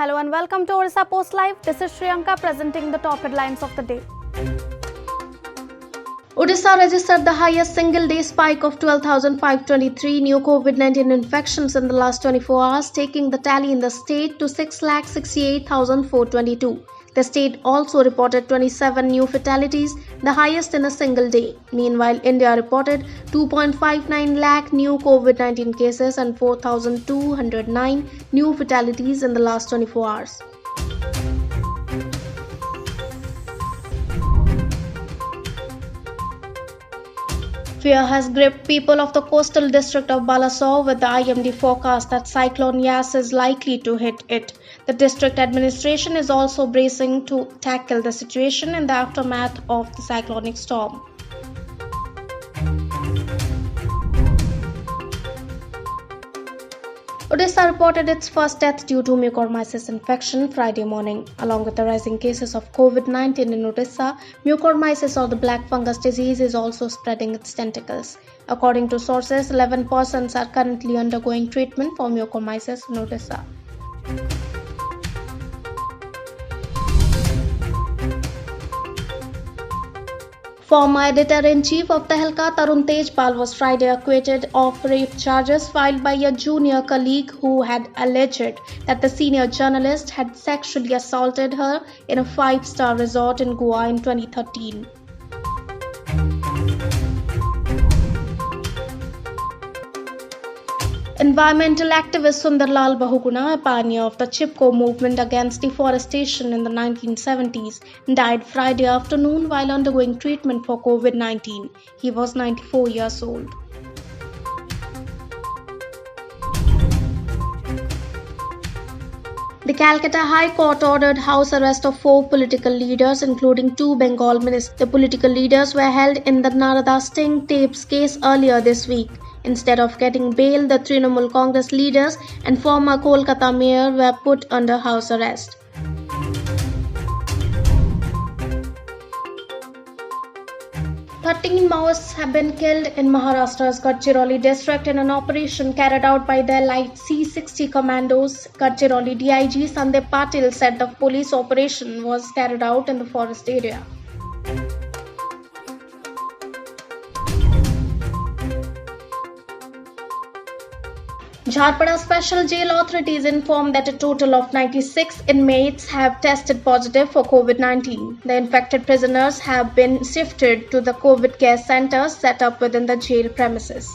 Hello and welcome to Orissa Post Live. This is Shriyanka presenting the top headlines of the day. Odisha registered the highest single-day spike of 12,523 new COVID-19 infections in the last 24 hours, taking the tally in the state to 6,68,422. The state also reported 27 new fatalities, the highest in a single day. Meanwhile, India reported 2.59 lakh new COVID-19 cases and 4,209 new fatalities in the last 24 hours. Fear has gripped people of the coastal district of Balasore with the IMD forecast that Cyclone Yas is likely to hit it. The district administration is also bracing to tackle the situation in the aftermath of the cyclonic storm. Odisha reported its first death due to mucormycosis infection Friday morning. Along with the rising cases of COVID-19 in Odisha, mucormycosis or the black fungus disease is also spreading its tentacles. According to sources, 11 persons are currently undergoing treatment for mucormycosis in Odisha. Former editor-in-chief of Tehelka, Tarun Tejpal, was Friday acquitted of rape charges filed by a junior colleague who had alleged that the senior journalist had sexually assaulted her in a five-star resort in Goa in 2013. Environmental activist Sundarlal Bahuguna, a pioneer of the Chipko movement against deforestation in the 1970s, died Friday afternoon while undergoing treatment for COVID-19. He was 94 years old. The Calcutta High Court ordered house arrest of 4 political leaders, including 2 Bengal ministers. The political leaders were held in the Narada Sting tapes case earlier this week. Instead of getting bail, the Trinamool Congress leaders and former Kolkata mayor were put under house arrest. Thirteen Maoists have been killed in Maharashtra's Gadchiroli district in an operation carried out by the Light C-60 commandos. Gadchiroli DIG Sandeep Patil said the police operation was carried out in the forest area. Jharpada Special Jail authorities informed that a total of 96 inmates have tested positive for COVID-19. The infected prisoners have been shifted to the COVID care centers set up within the jail premises.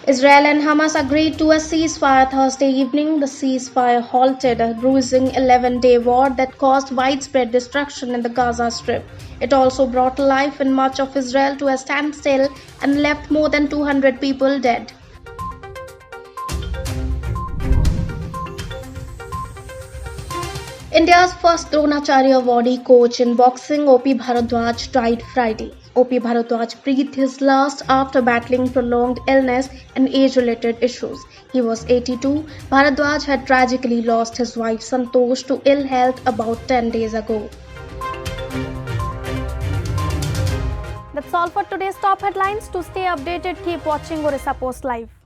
Israel and Hamas agreed to a ceasefire Thursday evening. The ceasefire halted a bruising 11-day war that caused widespread destruction in the Gaza Strip. It also brought life in much of Israel to a standstill and left more than 200 people dead. India's first Dronacharya awardee coach in boxing, O.P. Bharadwaj, died Friday. O.P. Bharadwaj breathed his last after battling prolonged illness and age-related issues. He was 82. Bharadwaj had tragically lost his wife Santosh to ill health about 10 days ago. That's all for today's top headlines. To stay updated, keep watching Orissa Post Live.